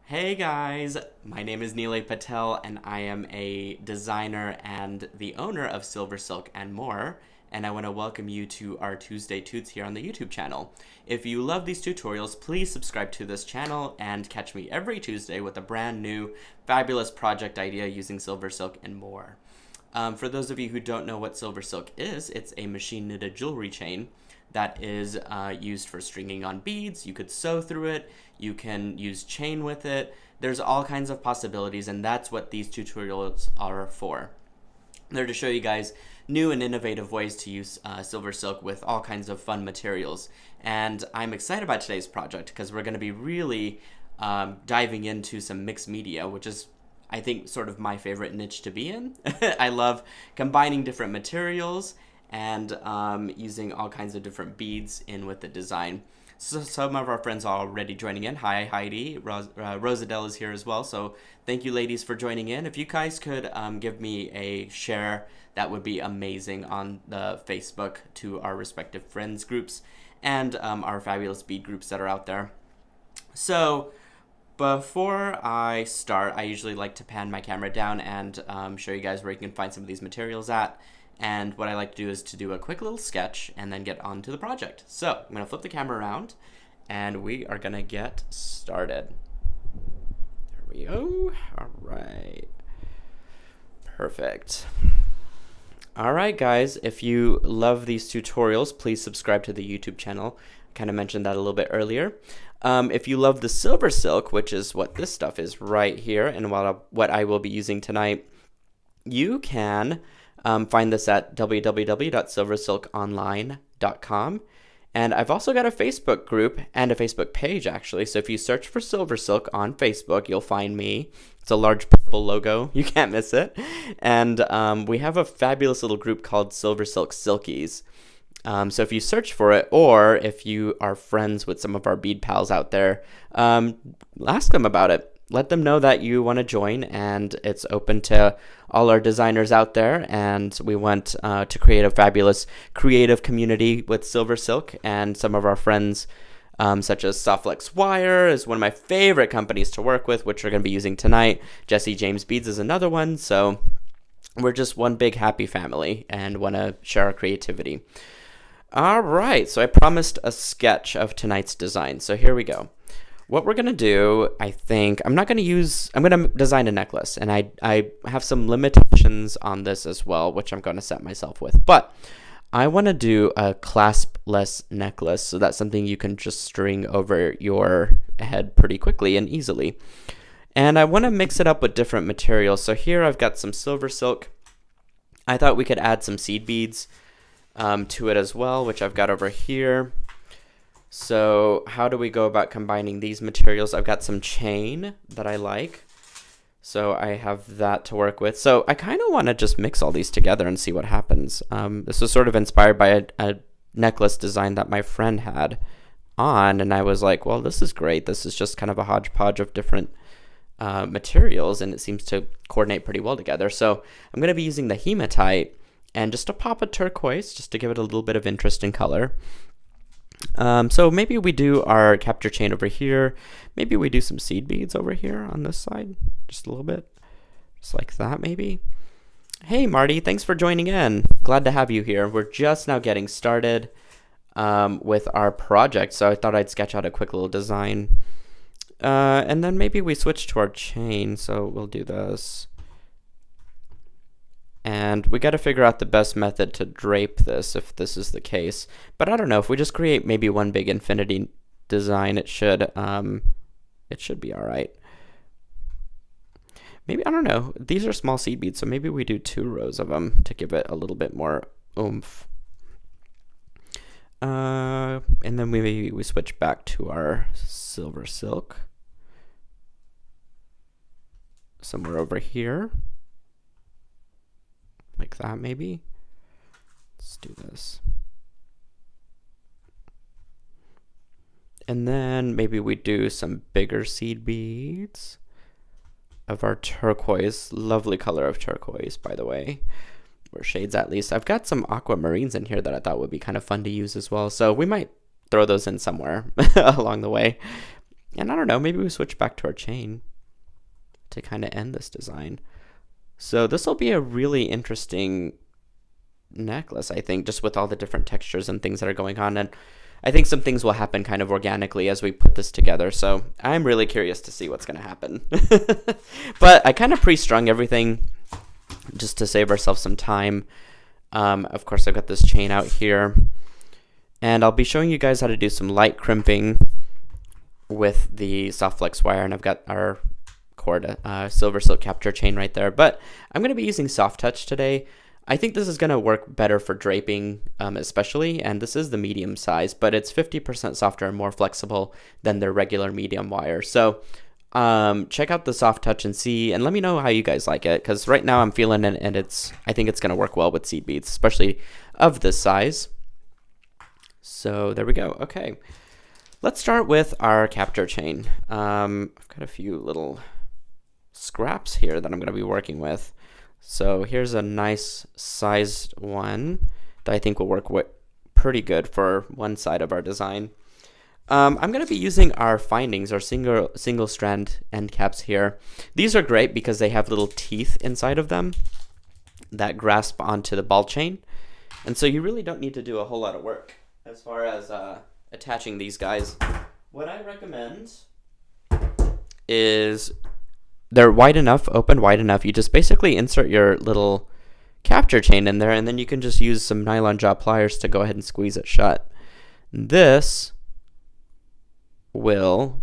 Hey guys, my name is Nilay Patel and I am a designer and the owner of SilverSilk and more, and I want to welcome you to our Tuesday Toots here on the YouTube channel. If you love these tutorials, please subscribe to this channel and catch me every Tuesday with a brand new fabulous project idea using SilverSilk and more. For those of you who don't know what SilverSilk is, it's a machine knitted jewelry chain that is used for stringing on beads. You could sew through it, you can use chain with it. There's all kinds of possibilities, and that's what these tutorials are for. They're to show you guys new and innovative ways to use SilverSilk with all kinds of fun materials. And I'm excited about today's project because we're going to be really diving into some mixed media, which is, I think, sort of my favorite niche to be in. I love combining different materials and using all kinds of different beads in with the design. So some of our friends are already joining in. Hi, Heidi. Rosadelle is here as well. So thank you, ladies, for joining in. If you guys could give me a share, that would be amazing on the Facebook to our respective friends groups and our fabulous bead groups that are out there. So before I start, I usually like to pan my camera down and show you guys where you can find some of these materials at. And what I like to do is to do a quick little sketch and then get on to the project. So I'm going to flip the camera around and we are going to get started. There we go. All right. Perfect. All right, guys, if you love these tutorials, please subscribe to the YouTube channel. I kind of mentioned that a little bit earlier. If you love the SilverSilk, which is what this stuff is right here and what I will be using tonight, you can find this at www.silversilkonline.com. And I've also got a Facebook group and a Facebook page, actually. So if you search for SilverSilk on Facebook, you'll find me. It's a large purple logo. You can't miss it. And we have a fabulous little group called SilverSilk Silkies. So if you search for it, or if you are friends with some of our bead pals out there, ask them about it. Let them know that you want to join, and it's open to all our designers out there, and we want to create a fabulous creative community with SilverSilk, and some of our friends such as Softflex Wire is one of my favorite companies to work with, which we're going to be using tonight. Jesse James Beads is another one, so we're just one big happy family and want to share our creativity. All right, so I promised a sketch of tonight's design, so here we go. What we're going to do, I think, I'm going to design a necklace, and I have some limitations on this as well, which I'm going to set myself with. But I want to do a claspless necklace, so that's something you can just string over your head pretty quickly and easily. And I want to mix it up with different materials. So here I've got some SilverSilk. I thought we could add some seed beads to it as well, which I've got over here. So how do we go about combining these materials? I've got some chain that I like, so I have that to work with. So I kind of want to just mix all these together and see what happens. This was sort of inspired by a necklace design that my friend had on, and I was like, well, this is great. This is just kind of a hodgepodge of different materials, and it seems to coordinate pretty well together. So I'm going to be using the hematite and just a pop of turquoise just to give it a little bit of interest in color. So maybe we do our capture chain over here. Maybe we do some seed beads over here on this side, just a little bit, just like that maybe. Hey Marty, thanks for joining in. Glad to have you here. We're just now getting started with our project, so I thought I'd sketch out a quick little design. And then maybe we switch to our chain, so we'll do this. And we got to figure out the best method to drape this if this is the case. But I don't know, if we just create maybe one big infinity design, it should be all right. Maybe, I don't know, these are small seed beads, so maybe we do 2 rows of them to give it a little bit more oomph. And then maybe we switch back to our SilverSilk. Somewhere over here. Like that, maybe. Let's do this. And then maybe we do some bigger seed beads of our turquoise. Lovely color of turquoise, by the way. Or shades, at least. I've got some aquamarines in here that I thought would be kind of fun to use as well. So we might throw those in somewhere along the way. And I don't know, maybe we switch back to our chain to kind of end this design. So this will be a really interesting necklace, I think, just with all the different textures and things that are going on. And I think some things will happen kind of organically as we put this together. So I'm really curious to see what's going to happen. But I kind of pre-strung everything just to save ourselves some time. Of course, I've got this chain out here. And I'll be showing you guys how to do some light crimping with the soft flex wire. And I've got our cord SilverSilk Capture Chain right there. But I'm going to be using soft touch today. I think this is going to work better for draping especially, and this is the medium size, but it's 50% softer and more flexible than their regular medium wire. So check out the soft touch and see, and let me know how you guys like it, because right now I'm feeling it, and I think it's going to work well with seed beads, especially of this size. So there we go. Okay, let's start with our capture chain. I've got a few little scraps here that I'm going to be working with. So here's a nice sized one that I think will work pretty good for one side of our design. I'm going to be using our findings, our single strand end caps here. These are great because they have little teeth inside of them that grasp onto the ball chain. And so you really don't need to do a whole lot of work as far as attaching these guys. What I recommend is they're wide enough, open wide enough. You just basically insert your little capture chain in there, and then you can just use some nylon jaw pliers to go ahead and squeeze it shut. This will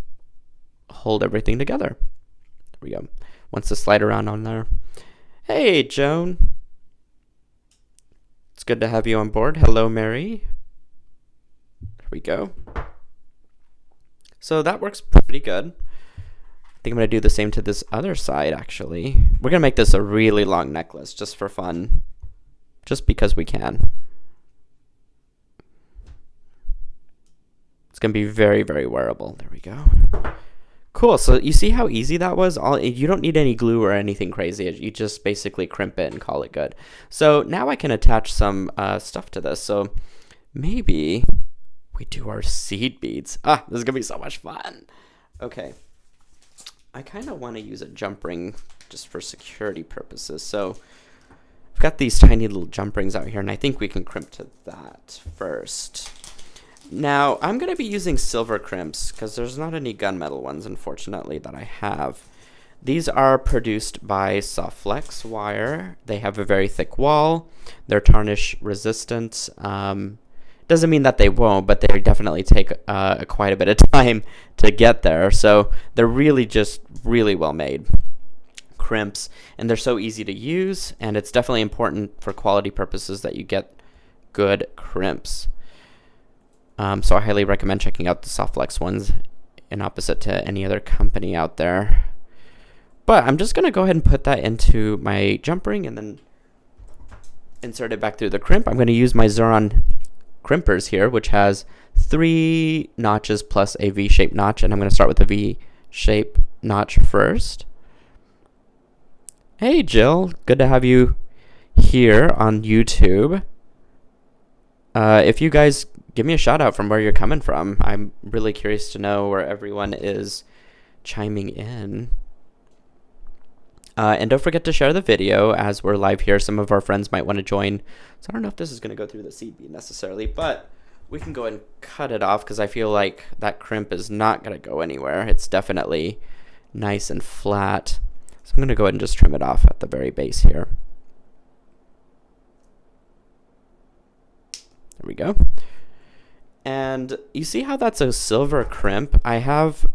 hold everything together. There we go. Wants to slide around on there. Hey, Joan. It's good to have you on board. Hello, Mary. There we go. So that works pretty good. I think I'm going to do the same to this other side, actually. We're going to make this a really long necklace just for fun, just because we can. It's going to be very, very wearable. There we go. Cool. So you see how easy that was? You don't need any glue or anything crazy. You just basically crimp it and call it good. So now I can attach some stuff to this. So maybe we do our seed beads. This is going to be so much fun. Okay. I kind of want to use a jump ring just for security purposes. So I've got these tiny little jump rings out here, and I think we can crimp to that first. Now, I'm going to be using silver crimps because there's not any gunmetal ones, unfortunately, that I have. These are produced by Soft Flex wire. They have a very thick wall. They're tarnish resistant. Doesn't mean that they won't, but they definitely take quite a bit of time to get there. So they're really just really well made crimps, and they're so easy to use, and it's definitely important for quality purposes that you get good crimps. So I highly recommend checking out the Soft Flex ones in opposite to any other company out there. But I'm just going to go ahead and put that into my jump ring and then insert it back through the crimp. I'm going to use my Xuron crimpers here, which has 3 notches plus a V-shaped notch, and I'm going to start with a V-shaped notch first. Hey Jill, good to have you here on YouTube. If you guys give me a shout out from where you're coming from, I'm really curious to know where everyone is chiming in. And don't forget to share the video as we're live here. Some of our friends might want to join. So I don't know if this is going to go through the seed bead necessarily, but we can go ahead and cut it off because I feel like that crimp is not going to go anywhere. It's definitely nice and flat. So I'm going to go ahead and just trim it off at the very base here. There we go. And you see how that's a silver crimp? I have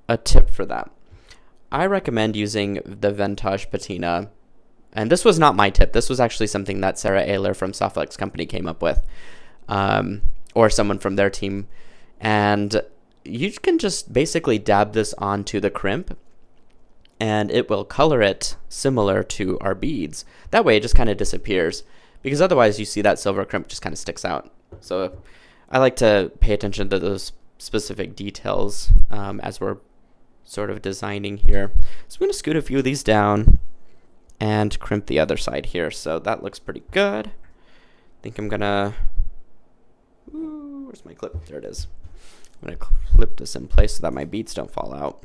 a tip for that. I recommend using the Vintage Patina. And this was not my tip. This was actually something that Sarah Ayler from Soft Flex Company came up with. Or someone from their team. And you can just basically dab this onto the crimp, and it will color it similar to our beads. That way it just kind of disappears, because otherwise you see that silver crimp just kind of sticks out. So I like to pay attention to those specific details as we're sort of designing here. So I'm going to scoot a few of these down and crimp the other side here. So that looks pretty good. I think I'm going to... Where's my clip? There it is. I'm going to clip this in place so that my beads don't fall out.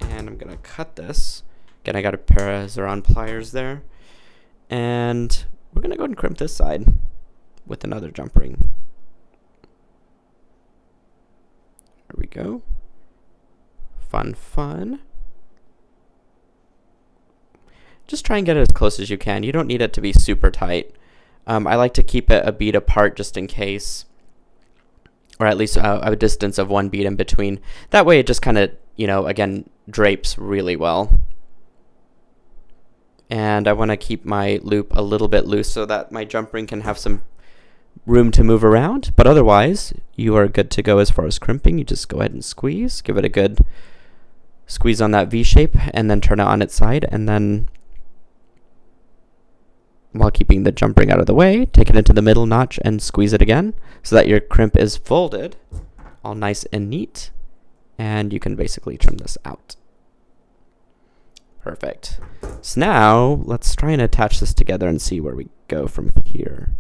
And I'm going to cut this. Again, I got a pair of Zeron pliers there. And we're going to go ahead and crimp this side with another jump ring. There we go. Fun, fun. Just try and get it as close as you can. You don't need it to be super tight. I like to keep it a bead apart just in case, or at least a distance of one bead in between. That way it just kind of, again, drapes really well. And I want to keep my loop a little bit loose so that my jump ring can have some room to move around. But otherwise, you are good to go as far as crimping. You just go ahead and squeeze. Give it a good squeeze on that V shape and then turn it on its side. And then, while keeping the jump ring out of the way, take it into the middle notch and squeeze it again so that your crimp is folded, all nice and neat. And you can basically trim this out. Perfect. So now let's try and attach this together and see where we go from here.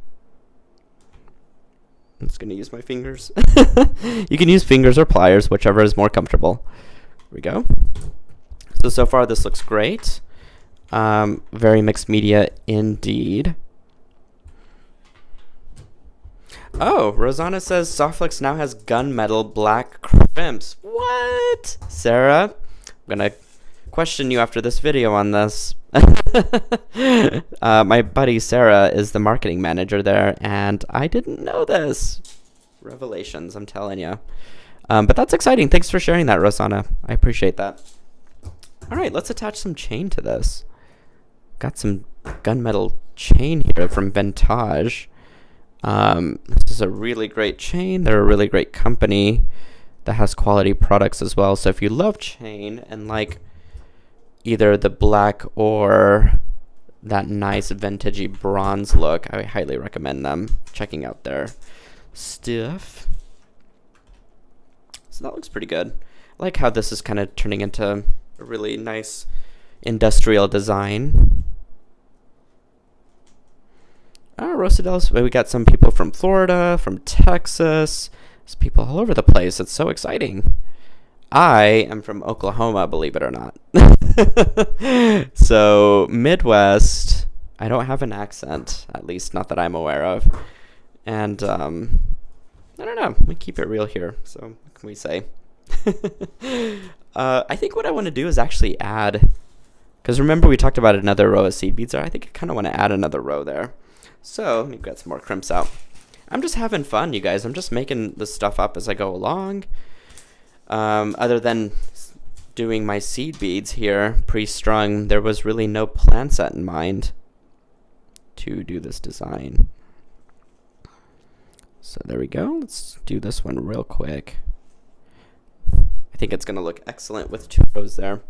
I'm just going to use my fingers. You can use fingers or pliers, whichever is more comfortable. Here we go. So far this looks great. Very mixed media indeed. Oh, Rosanna says Softflex now has gunmetal black crimps. What? Sarah, I'm going to question you after this video on this. My buddy Sarah is the marketing manager there, and I didn't know this. Revelations, I'm telling you. But that's exciting. Thanks for sharing that, Rosanna. I appreciate that. All right, let's attach some chain to this. Got some gunmetal chain here from Vintage. This is a really great chain. They're a really great company that has quality products as well. So if you love chain and like either the black or that nice vintagey bronze look, I highly recommend them checking out their stuff. So that looks pretty good. I like how this is kind of turning into a really nice industrial design. Rosadel's, we got some people from Florida, from Texas. There's people all over the place. It's so exciting. I am from Oklahoma, believe it or not. So Midwest, I don't have an accent, at least not that I'm aware of. And I don't know, we keep it real here. So what can we say? I think what I want to do is actually add, because remember we talked about another row of seed beads there. I think I kind of want to add another row there. So we've got some more crimps out. I'm just having fun, you guys. I'm just making this stuff up as I go along. Other than doing my seed beads here pre-strung, there was really no plan set in mind to do this design. So there we go. Let's do this one real quick. I think it's going to look excellent with 2 rows there.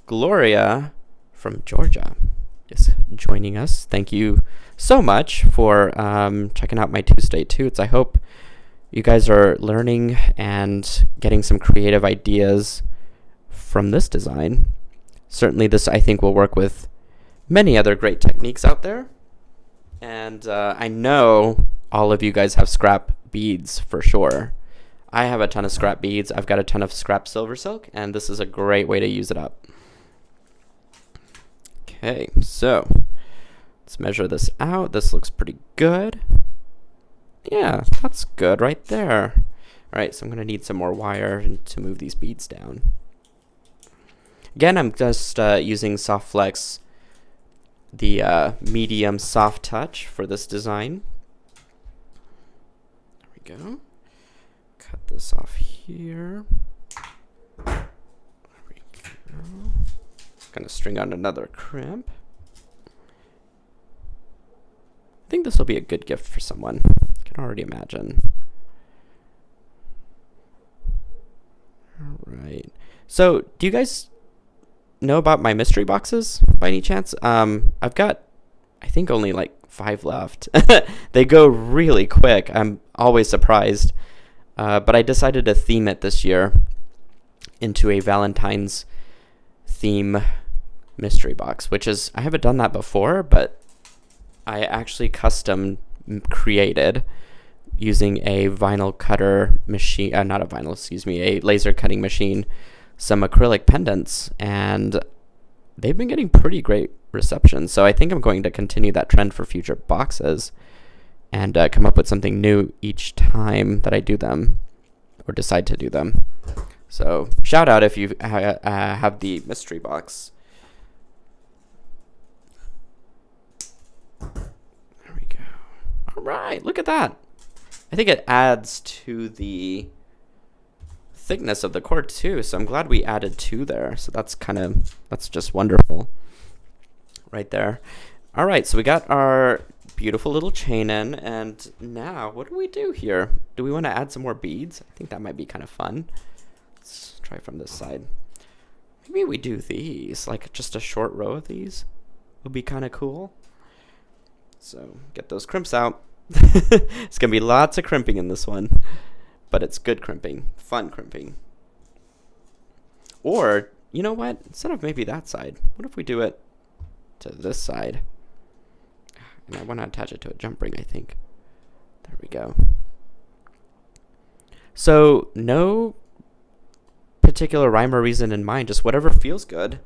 Gloria from Georgia is joining us. Thank you so much for checking out my Tuesday Toots. I hope you guys are learning and getting some creative ideas from this design. Certainly this, I think, will work with many other great techniques out there. And I know all of you guys have scrap beads for sure. I have a ton of scrap beads. I've got a ton of scrap SilverSilk, and this is a great way to use it up. Okay, so let's measure this out. This looks pretty good. Yeah, that's good right there. All right, so I'm going to need some more wire to move these beads down. Again, I'm just using Softflex, the medium soft touch for this design. There we go. Cut this off here. There we go. Gonna string on another crimp. I think this will be a good gift for someone. I can already imagine. All right. So, do you guys know about my mystery boxes by any chance? I've got, I think, only like 5 left. They go really quick. I'm always surprised. But I decided to theme it this year into a Valentine's theme mystery box, which is, I haven't done that before, but I actually custom created using a vinyl cutter machine, not a vinyl, excuse me, a laser cutting machine, some acrylic pendants, and they've been getting pretty great reception. So I think I'm going to continue that trend for future boxes and come up with something new each time that I do them or decide to do them. So shout out if you have the mystery box. There we go. All right, look at that. I think it adds to the thickness of the cord too, so I'm glad we added 2 there. So that's just wonderful right there. All right, so we got our beautiful little chain in, and now what do we do here? Do we want to add some more beads? I think that might be kind of fun. Let's try from this side. Maybe we do these, like just a short row of these would be kind of cool. So get those crimps out. It's gonna be lots of crimping in this one, but it's good crimping, fun crimping. Or, you know what? Instead of maybe that side, what if we do it to this side? And I want to attach it to a jump ring, I think. There we go. So, no particular rhyme or reason in mind, just whatever feels good.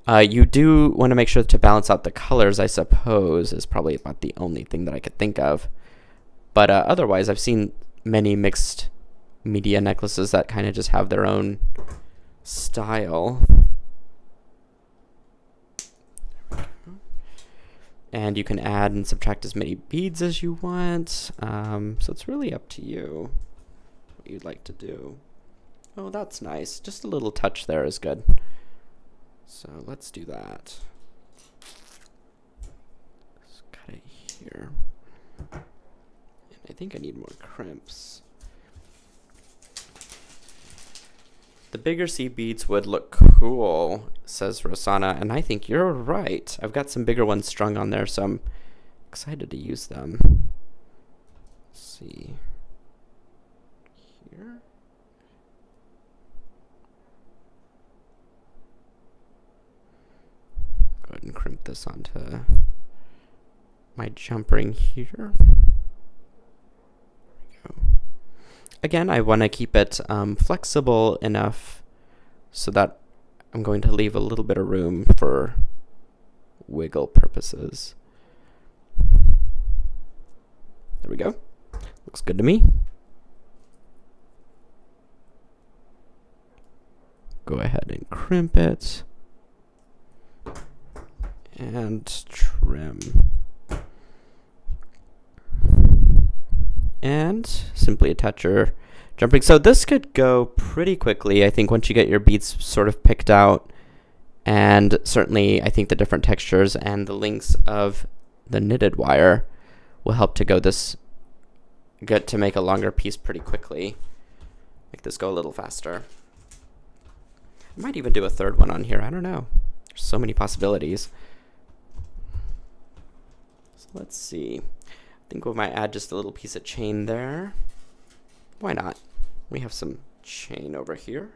You do want to make sure to balance out the colors, I suppose, is probably about the only thing that I could think of. But otherwise, I've seen many mixed media necklaces that kind of just have their own style. And you can add and subtract as many beads as you want. So it's really up to you what you'd like to do. Oh, that's nice. Just a little touch there is good. So let's do that. Let's cut it here. And I think I need more crimps. The bigger seed beads would look cool, says Rosanna, and I think you're right. I've got some bigger ones strung on there, so I'm excited to use them. Let's see. Here. Go ahead and crimp this onto my jump ring here. Again, I want to keep it flexible enough so that I'm going to leave a little bit of room for wiggle purposes. There we go. Looks good to me. Go ahead and crimp it and trim. And simply attach your jump ring. So this could go pretty quickly, I think, once you get your beads sort of picked out. And certainly, I think the different textures and the lengths of the knitted wire will help to get to make a longer piece pretty quickly. Make this go a little faster. I might even do a third one on here. I don't know. There's so many possibilities. So let's see. I think we might add just a little piece of chain there. Why not? We have some chain over here.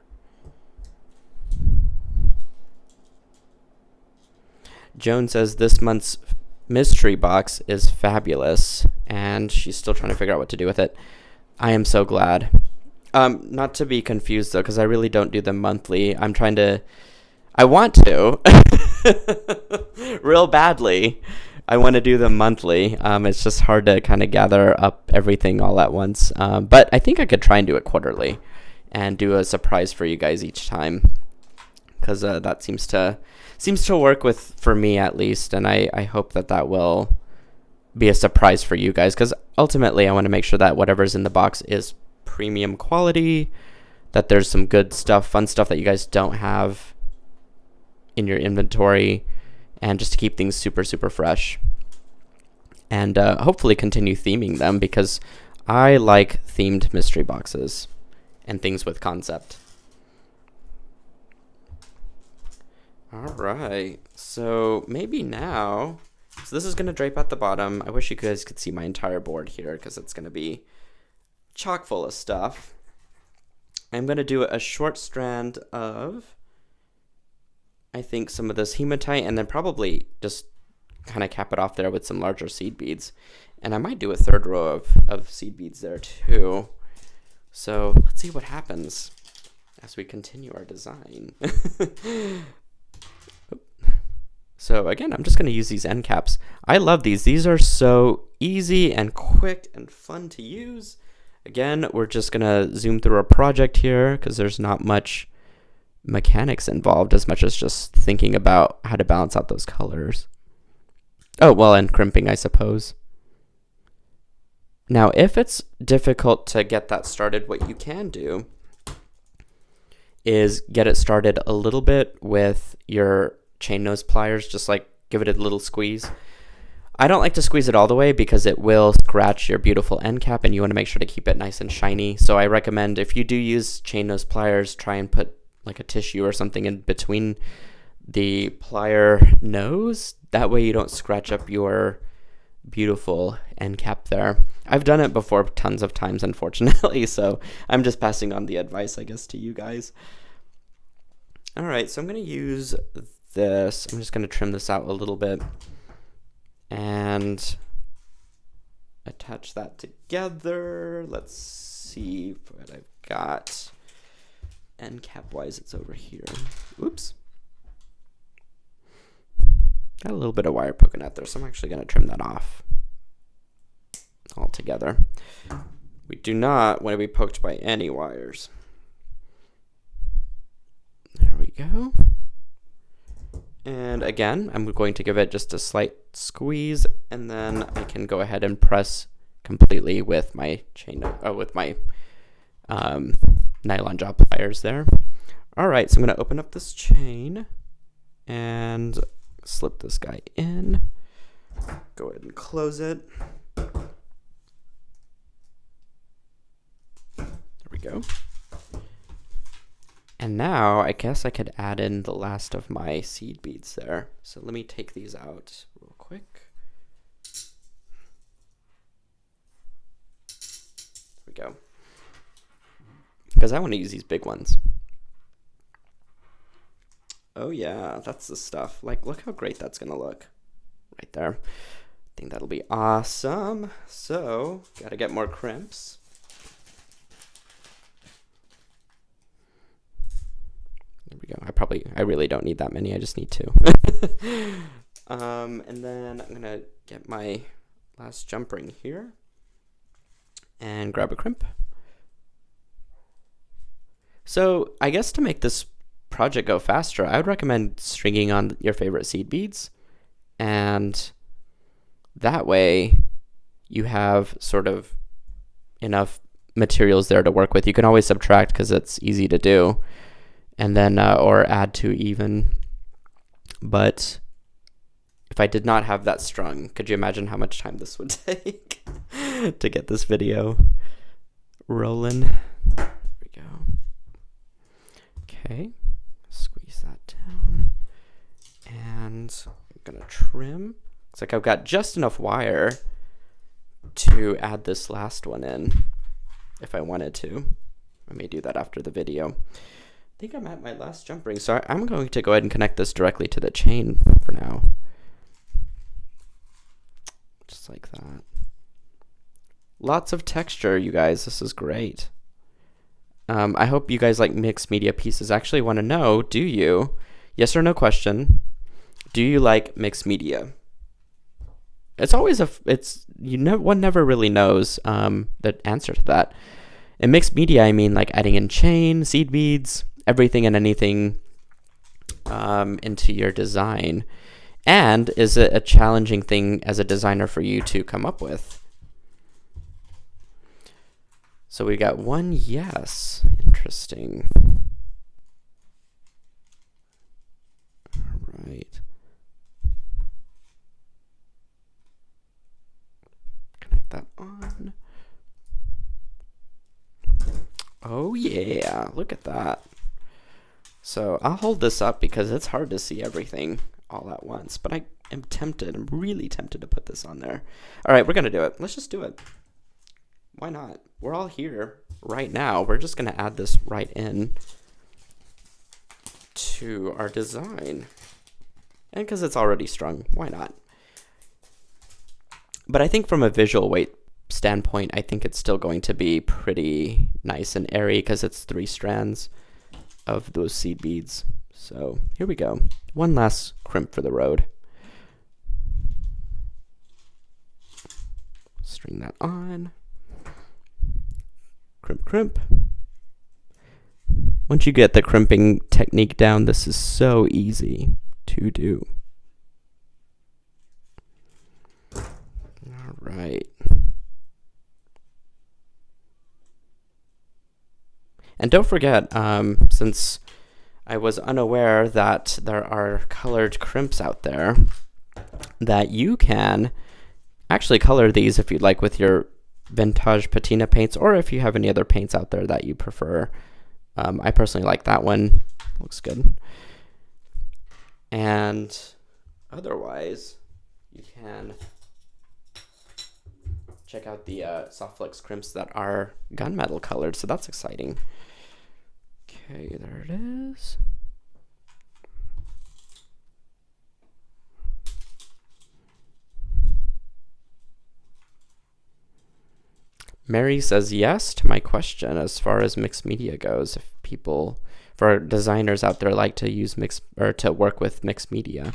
Joan says this month's mystery box is fabulous, and she's still trying to figure out what to do with it. I am so glad. Not to be confused, though, because I really don't do them monthly. I want to, real badly. I want to do them monthly. It's just hard to kind of gather up everything all at once. But I think I could try and do it quarterly and do a surprise for you guys each time, because that seems to work for me at least, and I hope that will be a surprise for you guys, because ultimately I want to make sure that whatever's in the box is premium quality, that there's some good stuff, fun stuff that you guys don't have in your inventory, and just to keep things super, super fresh. And hopefully continue theming them, because I like themed mystery boxes and things with concept. All right, so maybe now, so this is going to drape at the bottom. I wish you guys could see my entire board here, because it's going to be chock full of stuff. I'm going to do a short strand of, I think, some of this hematite, and then probably just kind of cap it off there with some larger seed beads. And I might do a third row of seed beads there too. So let's see what happens as we continue our design. So again, I'm just going to use these end caps. I love these. These are so easy and quick and fun to use. Again, we're just going to zoom through our project here because there's not much mechanics involved as much as just thinking about how to balance out those colors. Oh, well, and crimping, I suppose. Now, if it's difficult to get that started, what you can do is get it started a little bit with your chain nose pliers, just like give it a little squeeze. I don't like to squeeze it all the way because it will scratch your beautiful end cap and you want to make sure to keep it nice and shiny. So I recommend if you do use chain nose pliers, try and put like a tissue or something in between the plier nose. That way you don't scratch up your beautiful end cap there. I've done it before tons of times, unfortunately, so I'm just passing on the advice, I guess, to you guys. All right, so I'm going to use this. I'm just going to trim this out a little bit and attach that together. Let's see what I've got. End cap wise, it's over here. Oops. Got a little bit of wire poking out there, so I'm actually going to trim that off altogether. We do not want to be poked by any wires. There we go. And again, I'm going to give it just a slight squeeze, and then I can go ahead and press completely with my nylon jaw pliers there. All right, so I'm going to open up this chain and slip this guy in. Go ahead and close it. There we go. And now I guess I could add in the last of my seed beads there. So let me take these out real quick. There we go. Because I want to use these big ones. Oh yeah, that's the stuff. Like, look how great that's going to look right there. I think that'll be awesome. So, got to get more crimps. There we go. I really don't need that many. I just need two. And then I'm going to get my last jump ring here and grab a crimp. So, I guess to make this project go faster, I would recommend stringing on your favorite seed beads, and that way you have sort of enough materials there to work with. You can always subtract because it's easy to do, and then or add to even. But if I did not have that strung, could you imagine how much time this would take to get this video rolling? There we go. Okay. Squeeze that down, and I'm gonna trim. Looks like I've got just enough wire to add this last one in if I wanted to. I may do that after the video. I think I'm at my last jump ring, so I'm going to go ahead and connect this directly to the chain for now. Just like that. Lots of texture, you guys. This is great. I hope you guys like mixed media pieces. I actually want to know, do you, yes or no question, do you like mixed media? It's always one never really knows the answer to that. In mixed media, I mean like adding in chain, seed beads, everything and anything into your design. And is it a challenging thing as a designer for you to come up with? So we got one yes. Interesting. All right. Connect that on. Oh yeah, look at that. So I'll hold this up because it's hard to see everything all at once, but I am tempted. I'm really tempted to put this on there. All right, we're going to do it. Let's just do it. Why not? We're all here right now. We're just going to add this right in to our design. And because it's already strung, why not? But I think from a visual weight standpoint, I think it's still going to be pretty nice and airy because it's 3 strands of those seed beads. So here we go. One last crimp for the road. String that on. Crimp, crimp. Once you get the crimping technique down, this is so easy to do. All right. And don't forget, since I was unaware that there are colored crimps out there, that you can actually color these if you'd like with your vintage patina paints, or if you have any other paints out there that you prefer. I personally like that one. Looks good. And otherwise, you can check out the SilverSilk crimps that are gunmetal colored, so that's exciting. Okay, there it is. Mary says yes to my question as far as mixed media goes. If people, for designers out there, like to use to work with mixed media.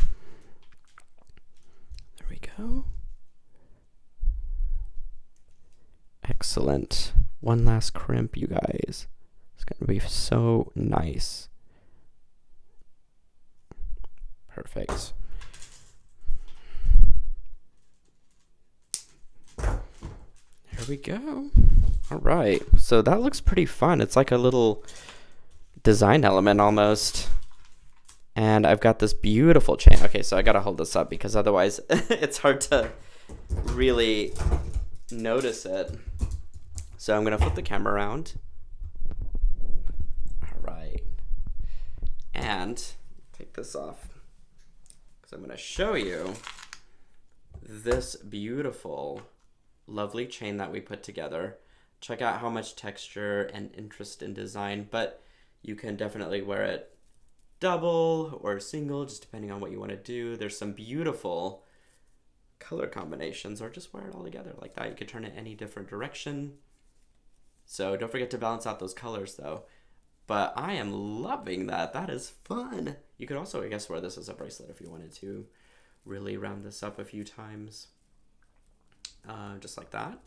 There we go. Excellent. One last crimp, you guys. It's going to be so nice. Perfect. There we go. All right. So that looks pretty fun. It's like a little design element almost. And I've got this beautiful chain. Okay, so I got to hold this up because otherwise it's hard to really notice it. So I'm going to flip the camera around. All right. And take this off because I'm going to show you this beautiful, lovely chain that we put together. Check out how much texture and interest in design, but you can definitely wear it double or single, just depending on what you want to do. There's some beautiful color combinations, or just wear it all together like that. You could turn it any different direction. So don't forget to balance out those colors though. But I am loving that. That is fun. You could also, I guess, wear this as a bracelet if you wanted to really round this up a few times. Just like that.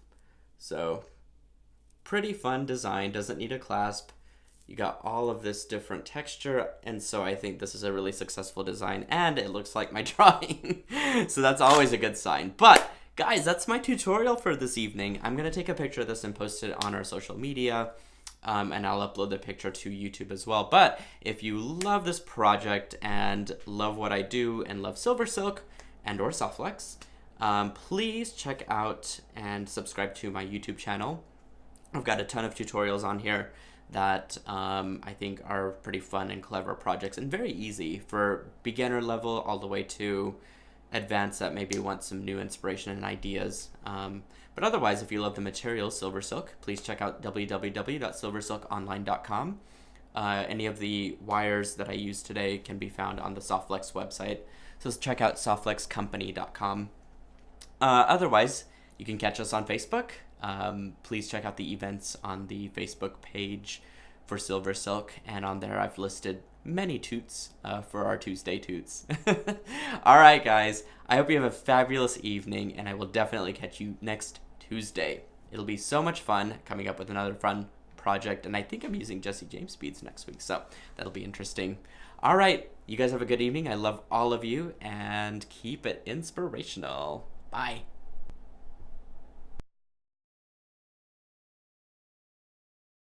So pretty fun design. Doesn't need a clasp. You got all of this different texture, and so I think this is a really successful design, and it looks like my drawing. So that's always a good sign. But guys, that's my tutorial for this evening. I'm gonna take a picture of this and post it on our social media, and I'll upload the picture to YouTube as well. But if you love this project and love what I do and love SilverSilk and or SilverSilk, please check out and subscribe to my YouTube channel. I've got a ton of tutorials on here that I think are pretty fun and clever projects and very easy for beginner level all the way to advanced that maybe want some new inspiration and ideas. But otherwise, if you love the materials, SilverSilk, please check out www.silversilkonline.com. Any of the wires that I used today can be found on the SilverSilk website. So check out silversilkcompany.com. Otherwise, you can catch us on Facebook. Please check out the events on the Facebook page for SilverSilk, and on there I've listed many toots for our Tuesday toots. All right, guys, I hope you have a fabulous evening, and I will definitely catch you next Tuesday. It'll be so much fun coming up with another fun project, and I think I'm using Jesse James beads next week, so that'll be interesting. All right, you guys have a good evening. I love all of you, and keep it inspirational. Bye.